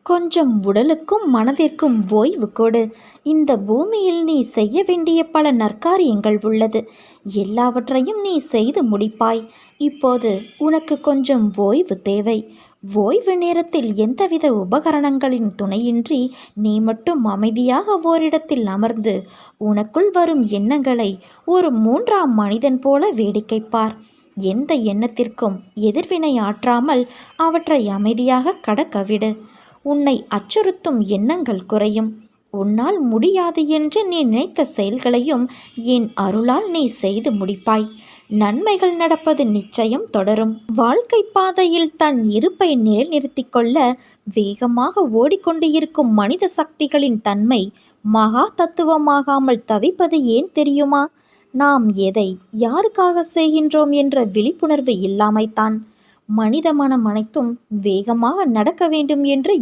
கொஞ்சம் உடலுக்கும் மனதிற்கும் ஓய்வு கொடு. இந்த பூமியில் நீ செய்ய வேண்டிய பல நற்காரியங்கள் உள்ளது. எல்லாவற்றையும் நீ செய்து முடிப்பாய். இப்போது உனக்கு கொஞ்சம் ஓய்வு தேவை. ஓய்வு நேரத்தில் எந்தவித உபகரணங்களின் துணையின்றி நீ மட்டும் அமைதியாக ஓரிடத்தில் அமர்ந்து உனக்குள் வரும் எண்ணங்களை ஒரு மூன்றாம் மனிதன் போல வேடிக்கை பார். எந்த எண்ணத்திற்கும் எதிர்வினை ஆற்றாமல் அவற்றை அமைதியாக கடக்கவிடு. உன்னை அச்சுறுத்தும் எண்ணங்கள் குறையும். உன்னால் முடியாது என்று நீ நினைத்த செயல்களையும் என் அருளால் நீ செய்து முடிப்பாய். நன்மைகள் நடப்பது நிச்சயம் தொடரும். வாழ்க்கை பாதையில் தன் இருப்பை நிலைநிறுத்தி கொள்ள வேகமாக ஓடிக்கொண்டு இருக்கும் மனித சக்திகளின் தன்மை மகா தத்துவமாகாமல் தவிப்பது ஏன் தெரியுமா? நாம் எதை யாருக்காக செய்கின்றோம் என்ற விழிப்புணர்வு இல்லாமைத்தான். மனித மனம் அனைத்தும் வேகமாக நடக்க வேண்டும் என்று